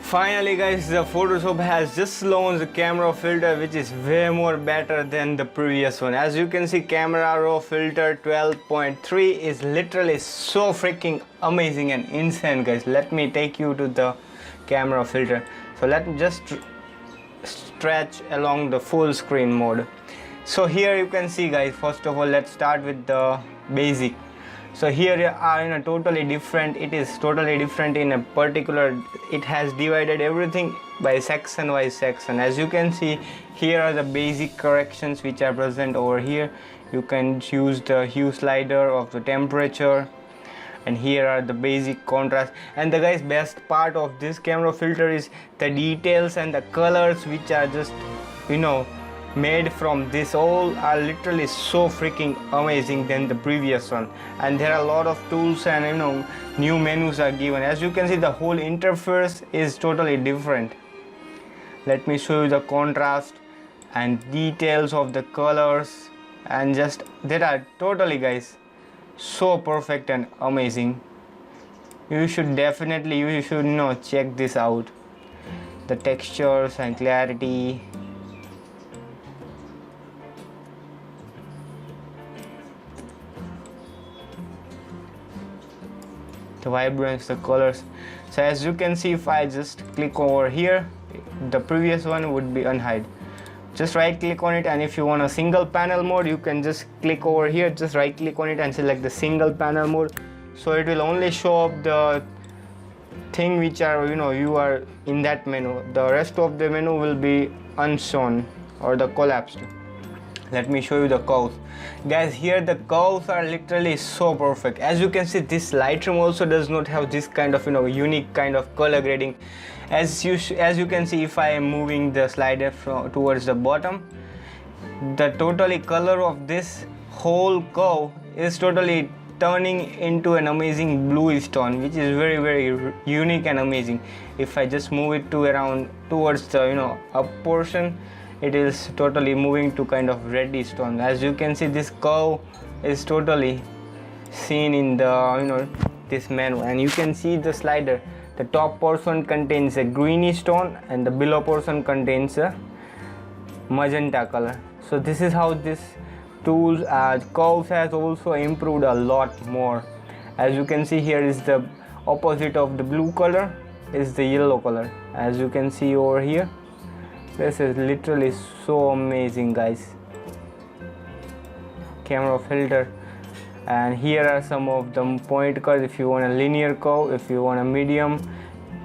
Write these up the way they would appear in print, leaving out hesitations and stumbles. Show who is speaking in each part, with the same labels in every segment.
Speaker 1: Finally guys, the Photoshop has just launched a camera filter which is way more better than the previous one. As you can see, camera raw filter 12.3 is literally so freaking amazing and insane guys. Let me take you to the camera filter. So let me just stretch along the full screen mode. So here you can see guys, first of all let's start with the basic. So here you are in a totally different, it is totally different in a particular, it has divided everything by section by section. As you can see, here are the basic corrections which are present over here. You can choose the hue slider of the temperature, and here are the basic contrast. And the guys, best part of this camera filter is the details and the colors which are just, made from this. All are literally so freaking amazing than the previous one. And there are a lot of tools and new menus are given. As you can see, the whole interface is totally different. Let me show you the contrast and details of the colors, and just they are totally guys so perfect and amazing. You should definitely check this out. The textures and clarity, the vibrance, the colors. So as you can see, if I just click over here, the previous one would be unhide. Just right click on it, and if you want a single panel mode, you can just click over here, just right click on it and select the single panel mode. So it will only show up the thing which are you are in that menu. The rest of the menu will be unshown or the collapsed. Let me show you the curves guys. Here the curves are literally so perfect. As you can see, this Lightroom also does not have this kind of unique kind of color grading. As you can see, if I am moving the slider towards the bottom, the totally color of this whole curve is totally turning into an amazing bluish tone, which is very, very unique and amazing. If I just move it to around towards the up portion, it is totally moving to kind of reddish tone. As you can see, this curve is totally seen in the this menu, and you can see the slider. The top portion contains a greenish tone and the below portion contains a magenta color. So this is how this tools curves has also improved a lot more. As you can see, here is the opposite of the blue color is the yellow color. As you can see over here, this is literally so amazing guys. Camera filter. And here are some of the point curves. If you want a linear curve, if you want a medium,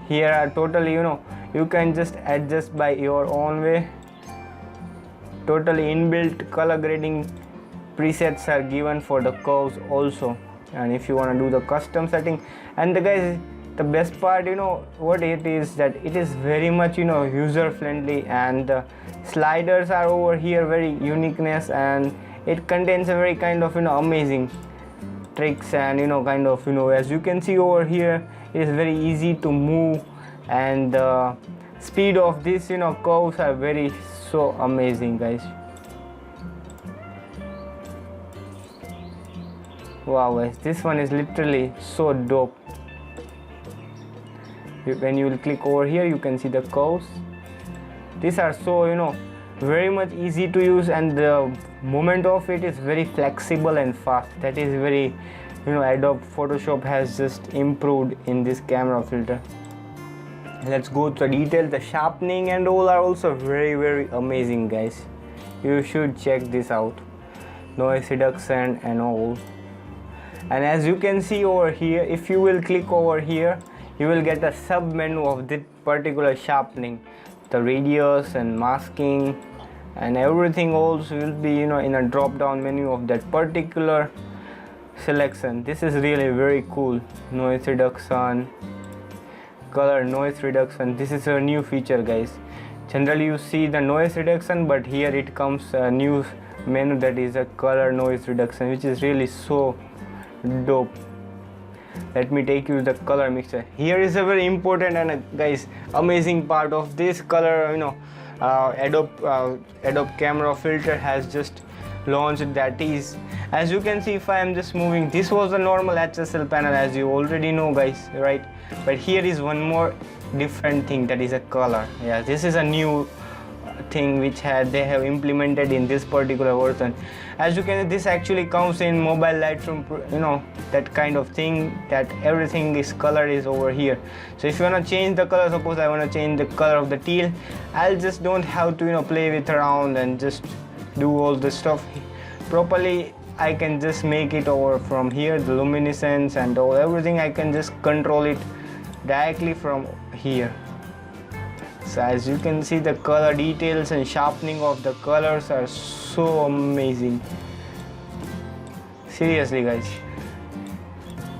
Speaker 1: here are totally you can just adjust by your own way. Totally inbuilt color grading presets are given for the curves also. And if you want to do the custom setting, and the guys, the best part what it is, that it is very much user friendly, and the sliders are over here very uniqueness, and it contains a very kind of amazing tricks, and kind of as you can see over here, it is very easy to move, and the speed of this curves are very so amazing guys. Wow guys, this one is literally so dope. When you will click over here, you can see the curves. These are so very much easy to use, and the movement of it is very flexible and fast. That is very Adobe Photoshop has just improved in this camera filter. Let's go to the details. The sharpening and all are also very, very amazing guys. You should check this out. Noise reduction and all. And as you can see over here, if you will click over here, you will get a sub menu of this particular sharpening. The radius and masking and everything also will be in a drop down menu of that particular selection. This is really very cool. Noise reduction, color noise reduction. This is a new feature guys. Generally you see the noise reduction, but here it comes a new menu that is a color noise reduction, which is really so dope. Let me take you to the color mixer. Here is a very important and guys amazing part of this color Adobe camera filter has just launched. That is, as you can see, if I am just moving, this was a normal HSL panel as you already know guys, right? But here is one more different thing, that is a color. Yeah, this is a new thing which they have implemented in this particular version. As you can see, this actually comes in mobile Lightroom, you know, that kind of thing, that everything is color is over here. So if you want to change the color, suppose I want to change the color of the teal, I'll just don't have to, you know, play with around and just do all the stuff properly. I can just make it over from here, the luminescence and all everything, I can just control it directly from here. So as you can see, the color details and sharpening of the colors are so amazing. Seriously guys,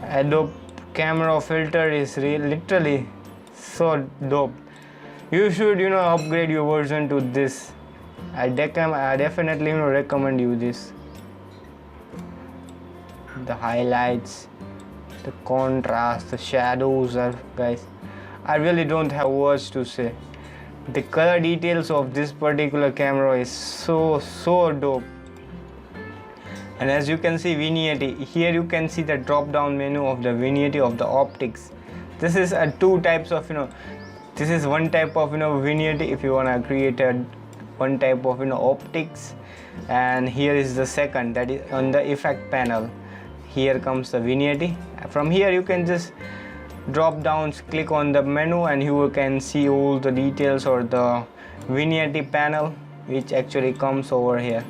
Speaker 1: Adobe camera filter is literally so dope. You should, you know, upgrade your version to this. I definitely, you know, recommend you this. The highlights, the contrast, the shadows are, guys, I really don't have words to say. The color details of this particular camera is so dope. And as you can see, vignette, here you can see the drop down menu of the vignette of the optics. This is two types of, you know, this is one type of, you know, vignette if you want to create one type of, you know, optics, and here is the second, that is on the effect panel. Here comes the vignette. From here you can just drop down, click on the menu, and you can see all the details or the vignette panel which actually comes over here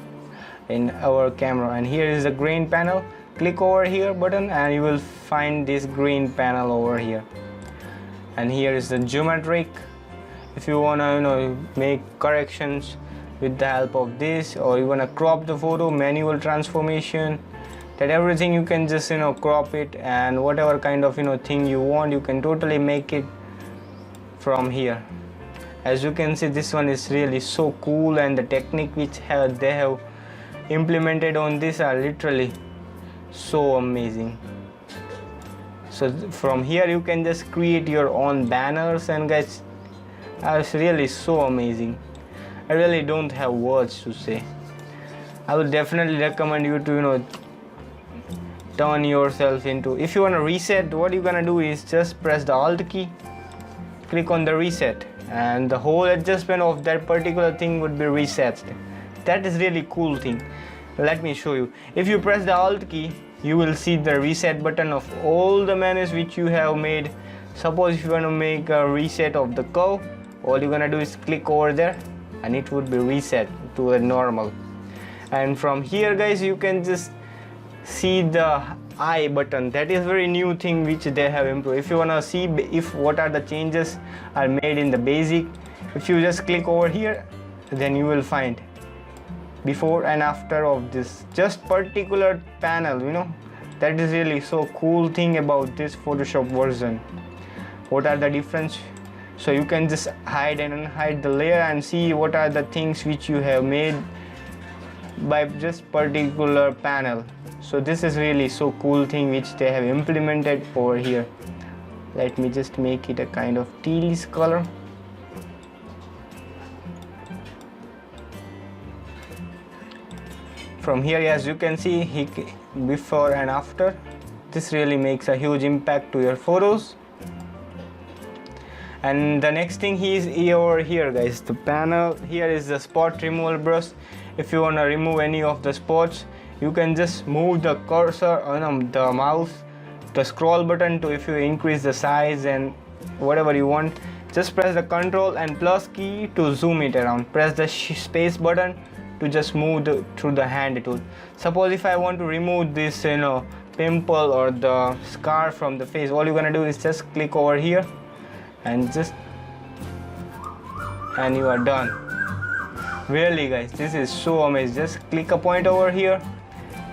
Speaker 1: in our camera. And here is the grain panel. Click over here button and you will find this green panel over here. And here is the geometric. If you want to, you know, make corrections with the help of this, or you want to crop the photo, manual transformation, that everything you can just, you know, crop it, and whatever kind of, you know, thing you want, you can totally make it from here. As you can see, this one is really so cool, and the technique which they have implemented on this are literally so amazing. So from here you can just create your own banners, and guys, it's really so amazing. I really don't have words to say. I would definitely recommend you to, you know, turn yourself into, if you want to reset, what you're gonna do is just press the Alt key, click on the reset, and the whole adjustment of that particular thing would be reset. That is really cool thing. Let me show you. If you press the Alt key, you will see the reset button of all the menus which you have made. Suppose if you want to make a reset of the curve, all you're gonna do is click over there and it would be reset to a normal. And from here guys, you can just see the eye button. That is very new thing which they have improved. If you want to see if what are the changes are made in the basic, if you just click over here, then you will find before and after of this just particular panel, you know. That is really so cool thing about this Photoshop version. What are the difference? So you can just hide and unhide the layer and see what are the things which you have made by just particular panel. So this is really so cool thing which they have implemented over here. Let me just make it a kind of tealish color. From here, as you can see, before and after, this really makes a huge impact to your photos. And the next thing is over here guys, the panel. Here is the spot removal brush. If you want to remove any of the spots, you can just move the cursor on the mouse, the scroll button to, if you increase the size and whatever you want, just press the Ctrl and plus key to zoom it around. Press the space button to just move through the hand tool. Suppose if I want to remove this, you know, pimple or the scar from the face, all you're gonna do is just click over here and you are done. Really guys, this is so amazing. Just click a point over here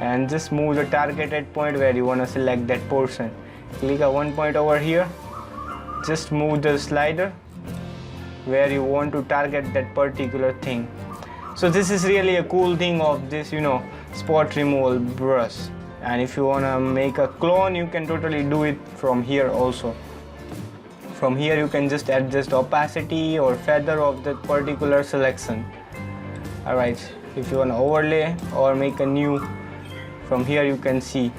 Speaker 1: and just move the targeted point where you want to select that portion. Click a one point over here, just move the slider where you want to target that particular thing. So this is really a cool thing of this, you know, spot removal brush. And if you want to make a clone, you can totally do it from here also. From here you can just adjust opacity or feather of that particular selection. Alright, if you want to overlay or make a new, from here you can see.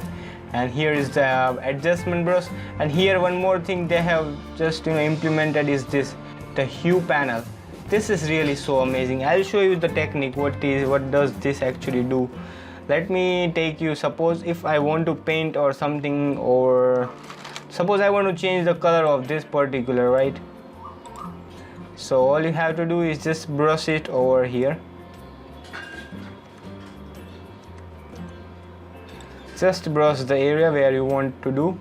Speaker 1: and here is the adjustment brush. And here one more thing they have just implemented is this, the hue panel. This is really so amazing. I'll show you the technique, what does this actually do. Let me take you, suppose if I want to paint or something, or suppose I want to change the color of this particular, right? So all you have to do is just brush it over here. Just brush the area where you want to do,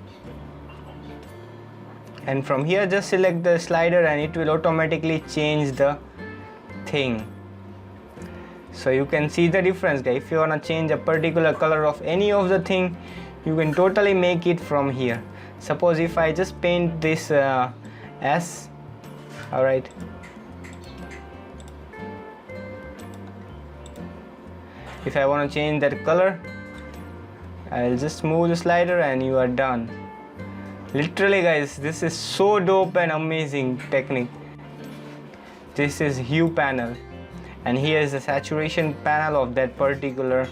Speaker 1: and from here just select the slider and it will automatically change the thing. So you can see the difference, guys. If you want to change a particular color of any of the thing, you can totally make it from here. Suppose if I just paint this S, alright, if I want to change that color, I'll just move the slider and you are done. Literally, guys, this is so dope and amazing technique. This is hue panel, and here is the saturation panel of that particular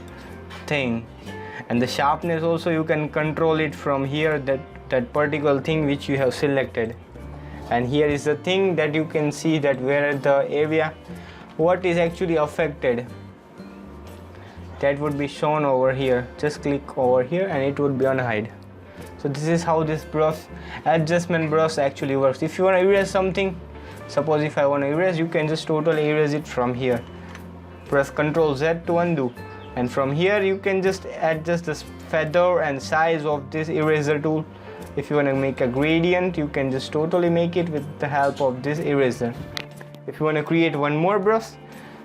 Speaker 1: thing, and the sharpness also you can control it from here, that particular thing which you have selected. And here is the thing that you can see that where the area, what is actually affected, that would be shown over here. Just click over here and it would be on hide. So this is how this brush, adjustment brush, actually works. If you want to erase something, suppose if I want to erase, you can just totally erase it from here. Press Ctrl Z to undo, and from here you can just adjust the feather and size of this eraser tool. If you want to make a gradient, you can just totally make it with the help of this eraser. If you want to create one more brush,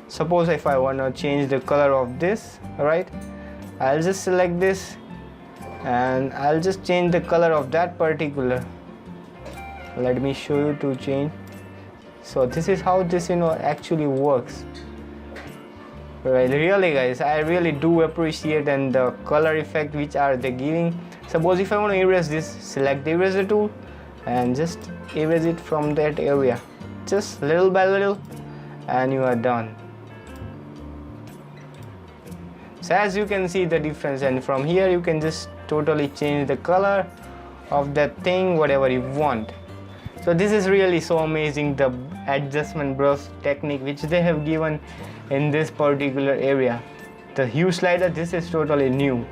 Speaker 1: suppose if I want to change the color of this, alright, I'll just select this and I'll just change the color of that particular. Let me show you to change. So this is how this actually works. Right, really, guys, I really do appreciate and the color effect which are they giving. Suppose if I want to erase this, select the eraser tool and just erase it from that area, just little by little, and you are done. So as you can see the difference, and from here you can just totally change the color of that thing whatever you want. So this is really so amazing, the adjustment brush technique which they have given in this particular area. The hue slider, this is totally new.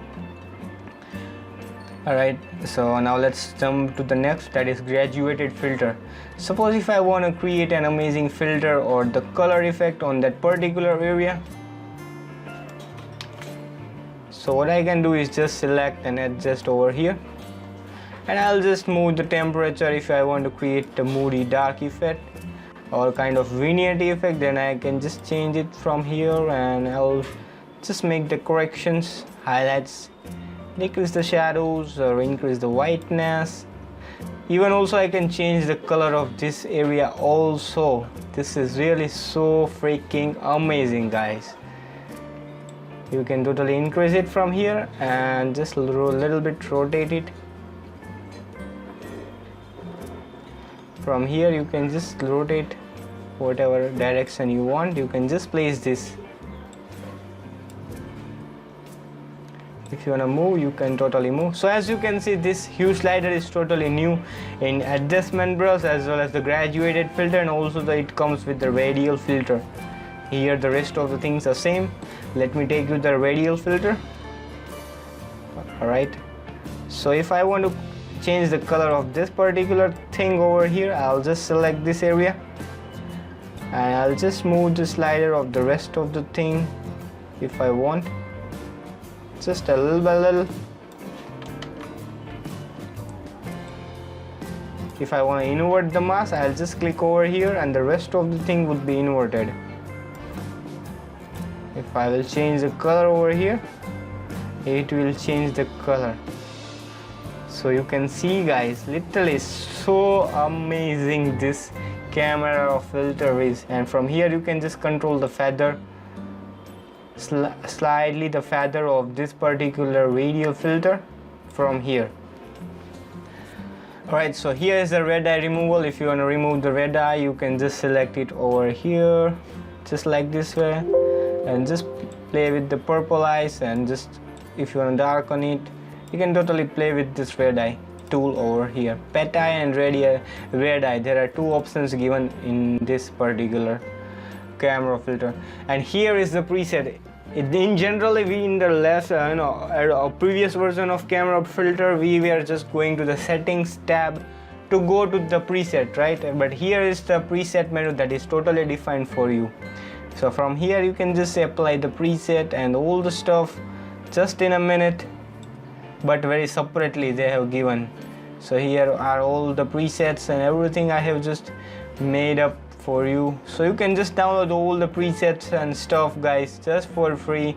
Speaker 1: Alright, so now let's jump to the next, that is graduated filter. Suppose if I want to create an amazing filter or the color effect on that particular area, so what I can do is just select and adjust over here, and I'll just move the temperature. If I want to create the moody dark effect or kind of vignette effect, then I can just change it from here, and I'll just make the corrections, highlights, decrease the shadows or increase the whiteness. Even also I can change the color of this area also. This is really so freaking amazing, guys. You can totally increase it from here and just a little bit rotate it. From here you can just rotate whatever direction you want. You can just place this. If you want to move, you can totally move. So as you can see, this hue slider is totally new in adjustment brush as well as the graduated filter, and also it comes with the radial filter. Here the rest of the things are same. Let me take you the radial filter. Alright, so if I want to change the color of this particular thing over here, I'll just select this area and I'll just move the slider of the rest of the thing if I want, just a little by little. If I want to invert the mask, I'll just click over here and the rest of the thing would be inverted. If I will change the color over here, it will change the color. So you can see, guys, literally so amazing this camera filter is. And from here you can just control the feather, slightly the feather of this particular radial filter from here. Alright, so here is the red eye removal. If you want to remove the red eye, you can just select it over here, just like this way, and just play with the purple eyes, and just if you want to darken it, You can totally play with this red eye tool over here. Pet eye and red eye. There are two options given in this particular camera filter, and here is the preset. In generally, we in the previous version of camera filter, we were just going to the settings tab to go to the preset, right? But here is the preset menu that is totally defined for you. So from here you can just apply the preset and all the stuff just in a minute, but very separately they have given. So here are all the presets and everything I have just made up for you. So you can just download all the presets and stuff, guys, just for free.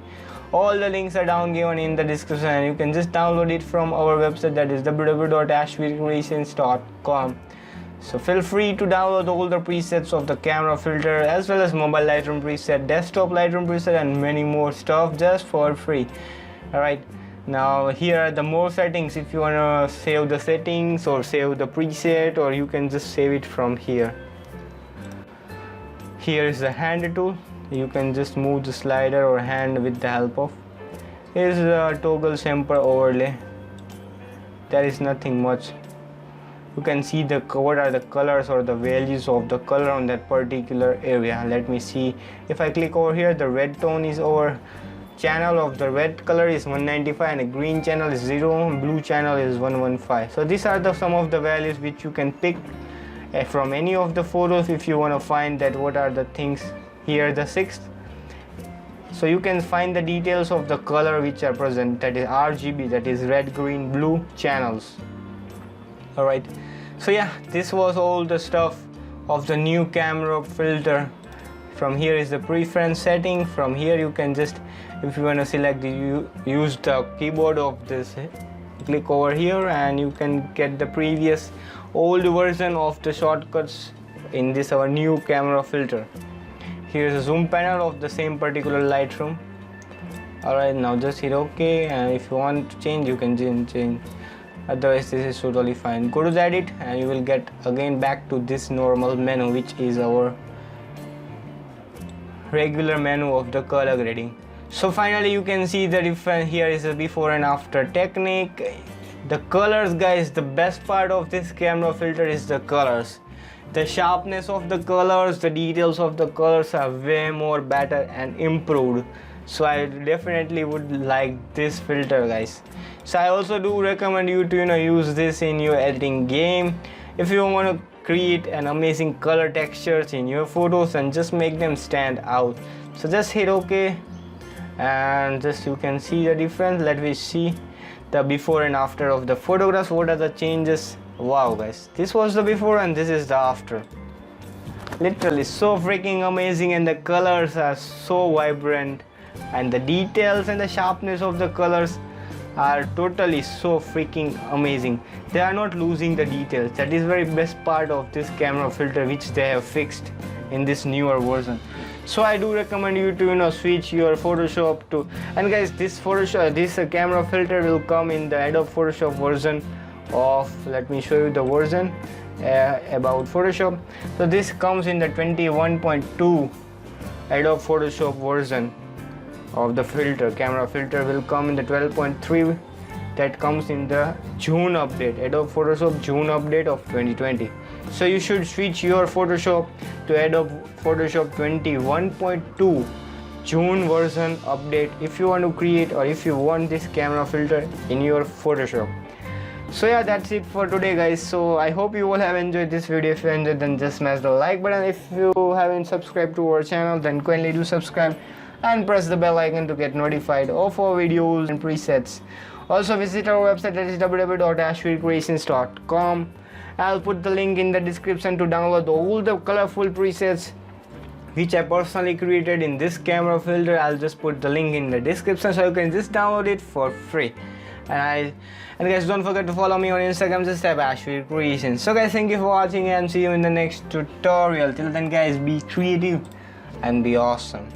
Speaker 1: All the links are down given in the description, and you can just download it from our website, that is www.ashvircreations.com. So feel free to download all the presets of the camera filter as well as mobile Lightroom preset, desktop Lightroom preset, and many more stuff just for free. Alright, now here are the more settings. If you wanna save the settings or save the preset, or you can just save it from here. Here is the hand tool. You can just move the slider or hand with the help of. Here is the toggle sample overlay. There is nothing much. You can see what are the colors or the values of the color on that particular area. Let me see. If I click over here, the red tone is over. Channel of the red color is 195 and the green channel is 0, blue channel is 115. So these are some of the values which you can pick from any of the photos if you want to find that what are the things. Here the sixth, so you can find the details of the color which are present, that is RGB, that is red, green, blue channels. Alright, so yeah, this was all the stuff of the new camera filter. From here is the preference setting. From here you can just, if you want to select use the keyboard of this, click over here and you can get the previous old version of the shortcuts in this our new camera filter. Here is a zoom panel of the same particular Lightroom. Alright, now just hit OK, and if you want to change you can change, otherwise this is totally fine. Go to the edit and you will get again back to this normal menu, which is our regular menu of the color grading. So finally you can see the difference. Here is a before and after technique. The colors, guys, the best part of this camera filter is the colors. The sharpness of the colors, the details of the colors are way more better and improved. So I definitely would like this filter, guys. So I also do recommend you to use this in your editing game if you want to create an amazing color textures in your photos and just make them stand out. So just hit OK and just you can see the difference. Let me see the before and after of the photographs. What are the changes? Wow, guys, this was the before and this is the after. Literally so freaking amazing, and the colors are so vibrant, and the details and the sharpness of the colors are totally so freaking amazing. They are not losing the details. That is very best part of this camera filter, which they have fixed in this newer version. So I do recommend you to switch your Photoshop to, and guys, this camera filter will come in the Adobe Photoshop version of, let me show you the version about Photoshop. So this comes in the 21.2 Adobe Photoshop version of the filter. Camera filter will come in the 12.3, that comes in the June update, Adobe Photoshop June update of 2020. So you should switch your Photoshop to Adobe Photoshop 21.2 June version update if you want to create, or if you want this camera filter in your Photoshop. So yeah, that's it for today, guys. So I hope you all have enjoyed this video. If you enjoyed, then just smash the like button. If you haven't subscribed to our channel, then kindly do subscribe and press the bell icon to get notified of our videos and presets. Also visit our website, that is www.ashvircreations.com. I'll put the link in the description to download all the colorful presets which I personally created in this camera filter. I'll just put the link in the description so you can just download it for free. And guys, don't forget to follow me on Instagram, just type ashvircreations. So guys, thank you for watching and see you in the next tutorial. Till then, guys, be creative and be awesome.